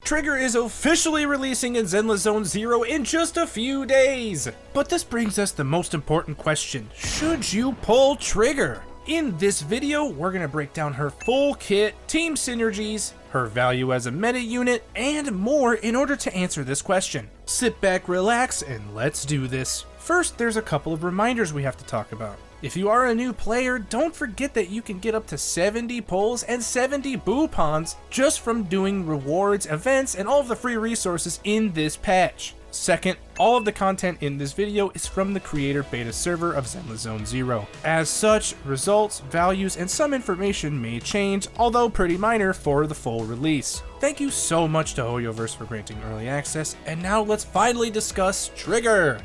Trigger is officially releasing in Zenless Zone Zero in just a few days! But this brings us the most important question: should you pull Trigger? In this video, we're gonna break down her full kit, team synergies, her value as a meta unit, and more in order to answer this question. Sit back, relax, and let's do this. First, there's a couple of reminders we have to talk about. If you are a new player, don't forget that you can get up to 70 pulls and 70 boopons just from doing rewards, events, and all of the free resources in this patch. Second, all of the content in this video is from the creator beta server of Zenless Zone Zero. As such, results, values, and some information may change, although pretty minor for the full release. Thank you so much to Hoyoverse for granting early access, and now let's finally discuss Trigger!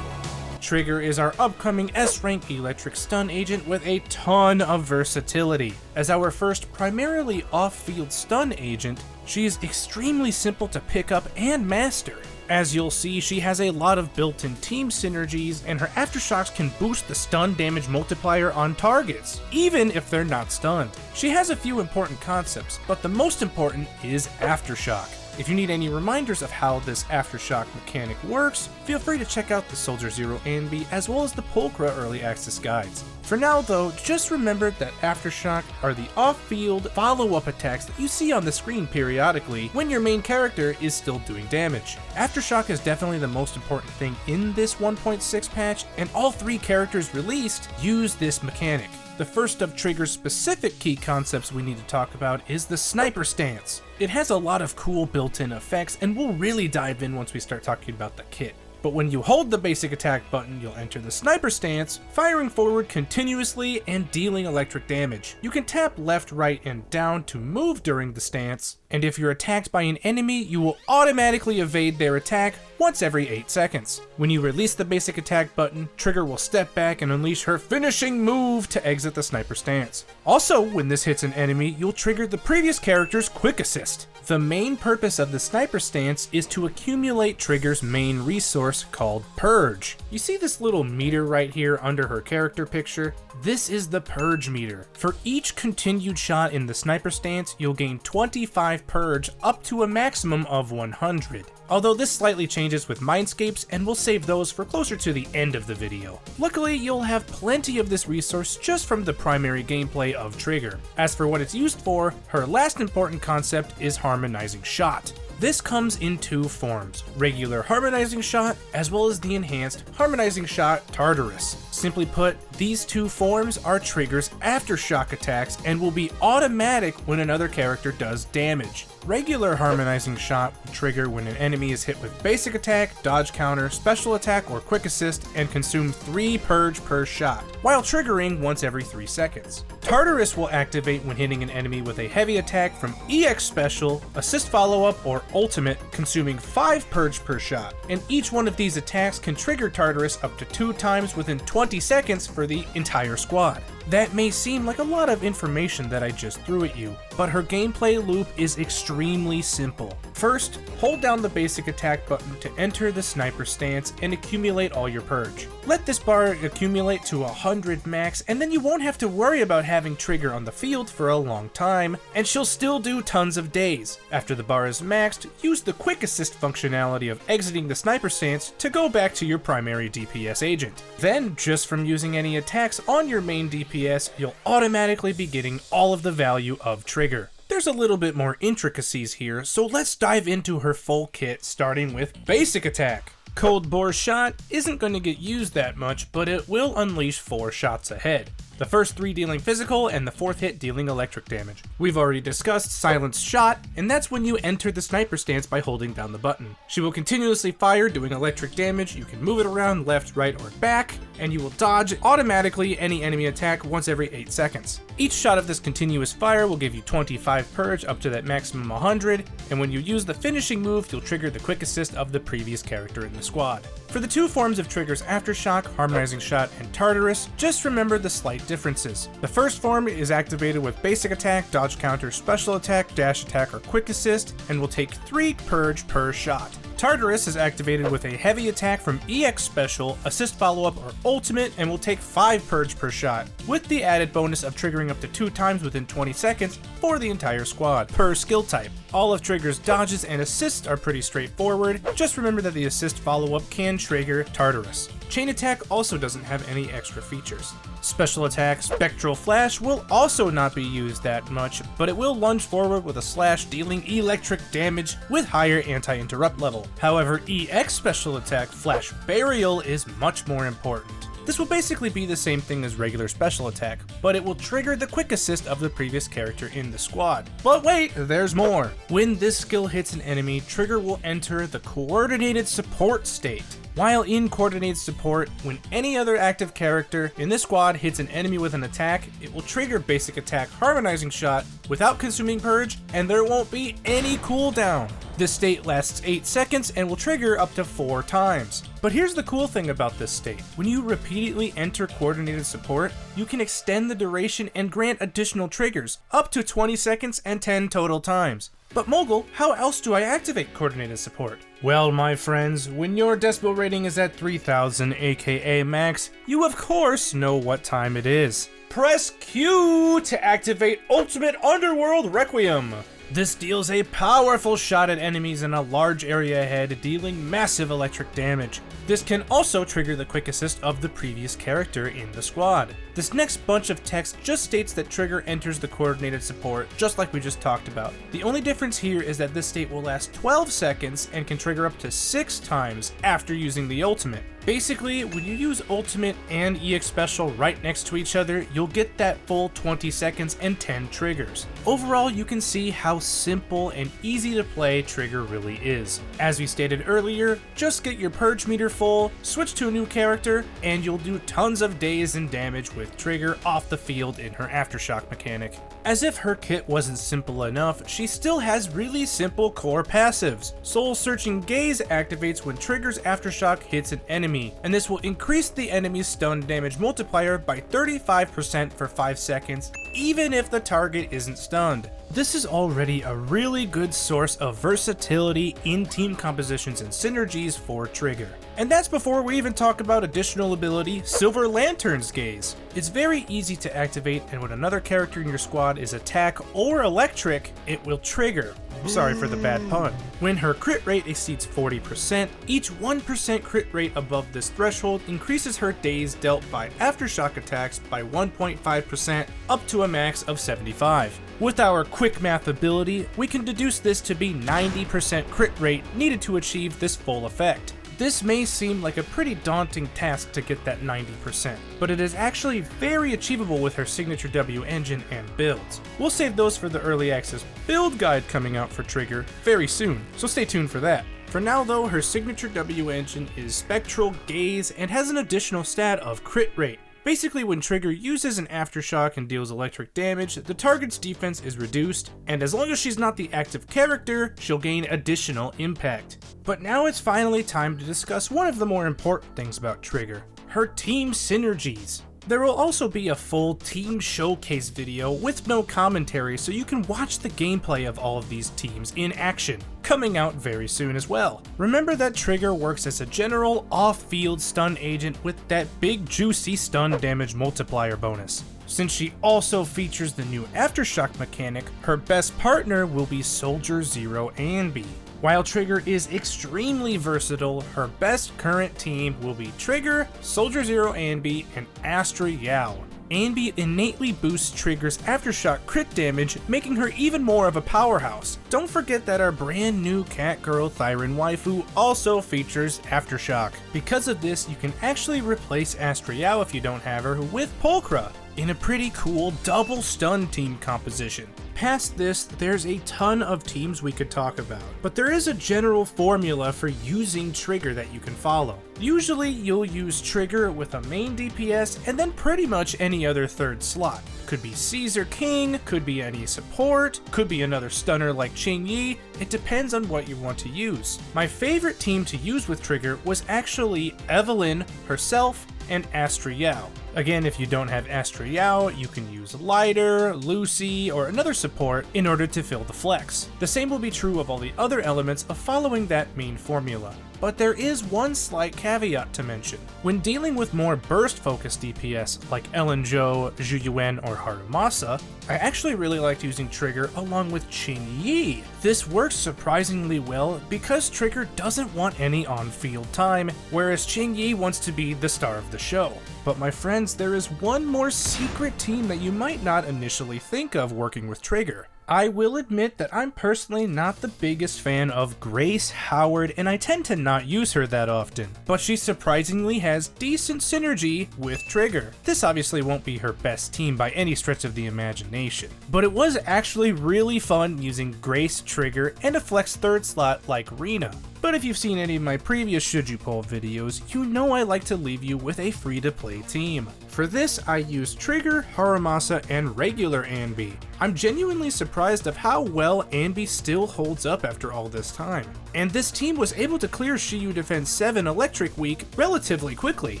Trigger is our upcoming S-rank electric stun agent with a ton of versatility. As our first primarily off-field stun agent, she is extremely simple to pick up and master. As you'll see, she has a lot of built-in team synergies, and her aftershocks can boost the stun damage multiplier on targets, even if they're not stunned. She has a few important concepts, but the most important is aftershock. If you need any reminders of how this aftershock mechanic works, feel free to check out the Soldier Zero ANB as well as the Pulchra early access guides. For now though, just remember that aftershock are the off-field follow-up attacks that you see on the screen periodically when your main character is still doing damage. Aftershock is definitely the most important thing in this 1.6 patch, and all three characters released use this mechanic. The first of Trigger's specific key concepts we need to talk about is the sniper stance. It has a lot of cool built-in effects, and we'll really dive in once we start talking about the kit. But when you hold the basic attack button, you'll enter the sniper stance, firing forward continuously and dealing electric damage. You can tap left, right, and down to move during the stance, and if you're attacked by an enemy, you will automatically evade their attack once every 8 seconds. When you release the basic attack button, Trigger will step back and unleash her finishing move to exit the sniper stance. Also, when this hits an enemy, you'll trigger the previous character's quick assist. The main purpose of the sniper stance is to accumulate Trigger's main resource called Purge. You see this little meter right here under her character picture? This is the Purge meter. For each continued shot in the sniper stance, you'll gain 25 Purge up to a maximum of 100. Although this slightly changes with Mindscapes, and we'll save those for closer to the end of the video. Luckily, you'll have plenty of this resource just from the primary gameplay of Trigger. As for what it's used for, her last important concept is Harmonizing Shot. This comes in two forms: regular Harmonizing Shot, as well as the enhanced Harmonizing Shot Tartarus. Simply put, these two forms are Trigger's aftershock attacks and will be automatic when another character does damage. Regular Harmonizing Shot will trigger when an enemy is hit with basic attack, dodge counter, special attack, or quick assist, and consume 3 Purge per shot, while triggering once every 3 seconds. Tartarus will activate when hitting an enemy with a heavy attack from EX Special, Assist Follow-Up, or Ultimate, consuming 5 Purge per shot, and each one of these attacks can trigger Tartarus up to 2 times within 20 seconds for the entire squad. That may seem like a lot of information that I just threw at you, but her gameplay loop is extremely simple. First, hold down the basic attack button to enter the sniper stance and accumulate all your Purge. Let this bar accumulate to 100 max, and then you won't have to worry about having Trigger on the field for a long time, and she'll still do tons of days. After the bar is maxed, use the quick assist functionality of exiting the sniper stance to go back to your primary DPS agent. Then, just from using any attacks on your main DPS, you'll automatically be getting all of the value of Trigger. There's a little bit more intricacies here, so let's dive into her full kit, starting with basic attack. Cold Bore Shot isn't going to get used that much, but it will unleash 4 shots ahead. The first 3 dealing physical, and the 4th hit dealing electric damage. We've already discussed Silence Shot, and that's when you enter the sniper stance by holding down the button. She will continuously fire, doing electric damage. You can move it around left, right, or back, and you will dodge automatically any enemy attack once every 8 seconds. Each shot of this continuous fire will give you 25 Purge up to that maximum 100, and when you use the finishing move, you'll trigger the quick assist of the previous character in the squad. For the 2 forms of Trigger's Aftershock, Harmonizing Shot, and Tartarus, just remember the slight differences. The first form is activated with basic attack, dodge counter, special attack, dash attack, or quick assist, and will take 3 Purge per shot. Tartarus is activated with a heavy attack from EX Special, Assist Follow-Up, or Ultimate, and will take 5 Purge per shot, with the added bonus of triggering up to 2 times within 20 seconds for the entire squad, per skill type. All of Trigger's dodges and assists are pretty straightforward, just remember that the Assist Follow-Up can trigger Tartarus. Chain Attack also doesn't have any extra features. Special Attack Spectral Flash will also not be used that much, but it will lunge forward with a slash dealing electric damage with higher anti-interrupt level. However, EX Special Attack Flash Burial is much more important. This will basically be the same thing as regular special attack, but it will trigger the quick assist of the previous character in the squad. But wait, there's more! When this skill hits an enemy, Trigger will enter the coordinated support state. While in coordinated support, when any other active character in this squad hits an enemy with an attack, it will trigger basic attack Harmonizing Shot without consuming Purge, and there won't be any cooldown. This state lasts 8 seconds and will trigger up to 4 times. But here's the cool thing about this state. When you repeatedly enter coordinated support, you can extend the duration and grant additional triggers, up to 20 seconds and 10 total times. But Mogul, how else do I activate coordinated support? Well, my friends, when your decibel rating is at 3000 aka max, you of course know what time it is. Press Q to activate Ultimate Underworld Requiem. This deals a powerful shot at enemies in a large area ahead, dealing massive electric damage. This can also trigger the quick assist of the previous character in the squad. This next bunch of text just states that Trigger enters the coordinated support, just like we just talked about. The only difference here is that this state will last 12 seconds and can trigger up to 6 times after using the ultimate. Basically, when you use Ultimate and EX Special right next to each other, you'll get that full 20 seconds and 10 triggers. Overall, you can see how simple and easy to play Trigger really is. As we stated earlier, just get your Purge meter full, switch to a new character, and you'll do tons of days and damage with Trigger off the field in her aftershock mechanic. As if her kit wasn't simple enough, she still has really simple core passives. Soul Searching Gaze activates when Trigger's aftershock hits an enemy, and this will increase the enemy's stun damage multiplier by 35% for 5 seconds, even if the target isn't stunned. This is already a really good source of versatility in team compositions and synergies for Trigger. And that's before we even talk about additional ability, Silver Lantern's Gaze. It's very easy to activate, and when another character in your squad is attack or electric, it will trigger. Sorry for the bad pun. When her crit rate exceeds 40%, each 1% crit rate above this threshold increases her days dealt by aftershock attacks by 1.5% up to a max of 75. With our quick math ability, we can deduce this to be 90% crit rate needed to achieve this full effect. This may seem like a pretty daunting task to get that 90%, but it is actually very achievable with her signature W engine and builds. We'll save those for the early access build guide coming out for Trigger very soon, so stay tuned for that. For now though, her signature W engine is Spectral Gaze and has an additional stat of crit rate. Basically, when Trigger uses an aftershock and deals electric damage, the target's defense is reduced, and as long as she's not the active character, she'll gain additional impact. But now it's finally time to discuss one of the more important things about Trigger, her team synergies. There will also be a full team showcase video with no commentary, so you can watch the gameplay of all of these teams in action, coming out very soon as well. Remember that Trigger works as a general off-field stun agent with that big juicy stun damage multiplier bonus. Since she also features the new aftershock mechanic, her best partner will be Soldier Zero Anby. While Trigger is extremely versatile, her best current team will be Trigger, Soldier Zero Anby, and Astra Yao. Anby innately boosts Trigger's aftershock crit damage, making her even more of a powerhouse. Don't forget that our brand new Catgirl Thyron waifu also features aftershock. Because of this, you can actually replace Astra Yao if you don't have her with Polkra in a pretty cool double stun team composition. Past this, there's a ton of teams we could talk about, but there is a general formula for using Trigger that you can follow. Usually you'll use Trigger with a main DPS and then pretty much any other third slot. Could be Caesar King, could be any support, could be another stunner like Ching Yi, it depends on what you want to use. My favorite team to use with Trigger was actually Evelyn herself and Astriel. Again, if you don't have Astriel, you can use Lighter, Lucy, or another support in order to fill the flex. The same will be true of all the other elements of following that main formula. But there is one slight caveat to mention. When dealing with more burst-focused DPS like Ellen Jo, Zhu Yuan, or Harumasa, I actually really liked using Trigger along with Qing Yi. This works surprisingly well because Trigger doesn't want any on-field time, whereas Qing Yi wants to be the star of the show. But my friends, there is one more secret team that you might not initially think of working with Trigger. I will admit that I'm personally not the biggest fan of Grace Howard, and I tend to not use her that often, but she surprisingly has decent synergy with Trigger. This obviously won't be her best team by any stretch of the imagination, but it was actually really fun using Grace, Trigger, and a flex third slot like Rena. But if you've seen any of my previous Should You Poll videos, you know I like to leave you with a free-to-play team. For this, I used Trigger, Harumasa, and regular Anby. I'm genuinely surprised of how well Anby still holds up after all this time. And this team was able to clear Shiyu Defense 7 Electric Week relatively quickly.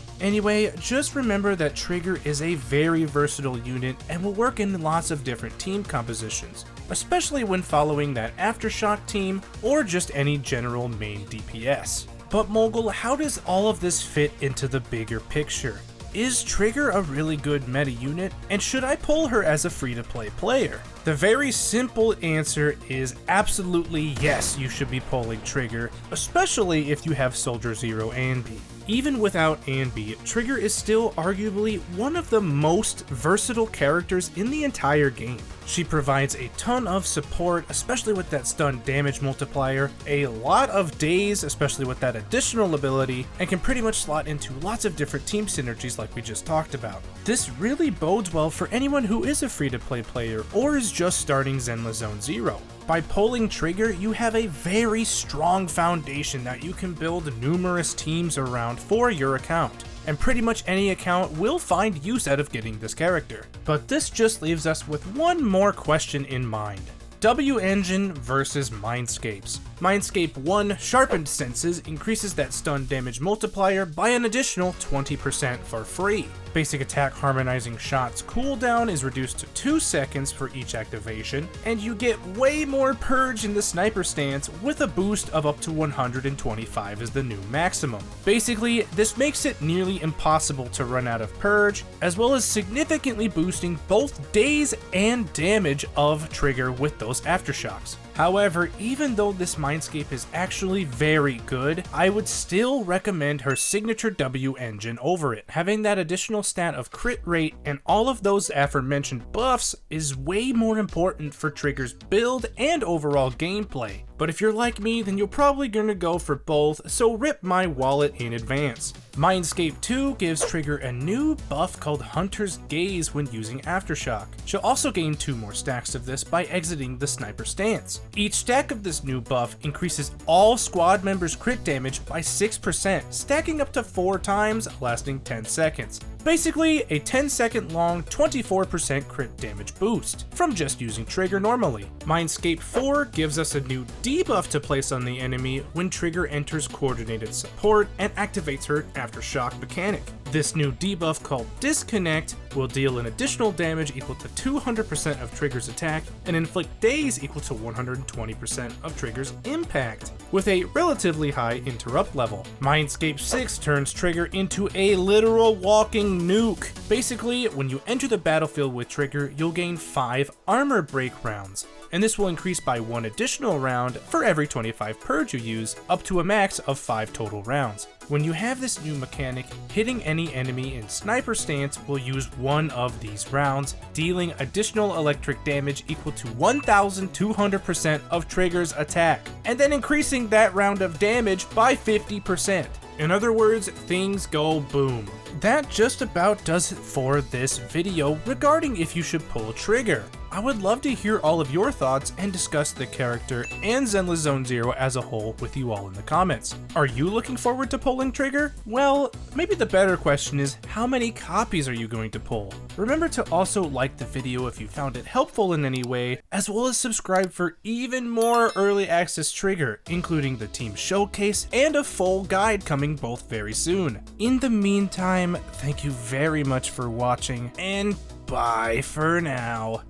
Anyway, just remember that Trigger is a very versatile unit and will work in lots of different team compositions, especially when following that Aftershock team or just any general main DPS. But Mogul, how does all of this fit into the bigger picture? Is Trigger a really good meta unit, and should I pull her as a free-to-play player? The very simple answer is absolutely yes, you should be pulling Trigger, especially if you have Soldier Zero Anby. Even without Anby, Trigger is still arguably one of the most versatile characters in the entire game. She provides a ton of support, especially with that stun damage multiplier, a lot of daze, especially with that additional ability, and can pretty much slot into lots of different team synergies like we just talked about. This really bodes well for anyone who is a free-to-play player or is just starting Zenless Zone Zero. By pulling Trigger, you have a very strong foundation that you can build numerous teams around for your account, and pretty much any account will find use out of getting this character. But this just leaves us with one more question in mind. W Engine versus Mindscapes. Mindscape 1 Sharpened Senses increases that stun damage multiplier by an additional 20% for free. Basic attack Harmonizing Shot's cooldown is reduced to 2 seconds for each activation, and you get way more Purge in the sniper stance with a boost of up to 125 as the new maximum. Basically, this makes it nearly impossible to run out of Purge, as well as significantly boosting both daze and damage of Trigger with those aftershocks. However, even though this Mindscape is actually very good, I would still recommend her signature W engine over it. Having that additional stat of crit rate and all of those aforementioned buffs is way more important for Trigger's build and overall gameplay. But if you're like me, then you're probably gonna go for both, so rip my wallet in advance. Mindscape 2 gives Trigger a new buff called Hunter's Gaze when using Aftershock. She'll also gain 2 more stacks of this by exiting the sniper stance. Each stack of this new buff increases all squad members' crit damage by 6%, stacking up to 4 times, lasting 10 seconds. Basically, a 10-second long 24% crit damage boost from just using Trigger normally. Mindscape 4 gives us a new debuff to place on the enemy when Trigger enters coordinated support and activates her Aftershock mechanic. This new debuff called Disconnect will deal an additional damage equal to 200% of Trigger's attack and inflict daze equal to 120% of Trigger's impact, with a relatively high interrupt level. Mindscape 6 turns Trigger into a literal walking nuke. Basically, when you enter the battlefield with Trigger, you'll gain 5 armor break rounds, and this will increase by 1 additional round for every 25 Purge you use, up to a max of 5 total rounds. When you have this new mechanic, hitting any enemy in sniper stance will use one of these rounds, dealing additional electric damage equal to 1200% of Trigger's attack, and then increasing that round of damage by 50%. In other words, things go boom. That just about does it for this video regarding if you should pull Trigger. I would love to hear all of your thoughts and discuss the character and Zenless Zone Zero as a whole with you all in the comments. Are you looking forward to pulling Trigger? Well, maybe the better question is, how many copies are you going to pull? Remember to also like the video if you found it helpful in any way, as well as subscribe for even more early access Trigger, including the team showcase and a full guide coming both very soon. In the meantime, thank you very much for watching, and bye for now.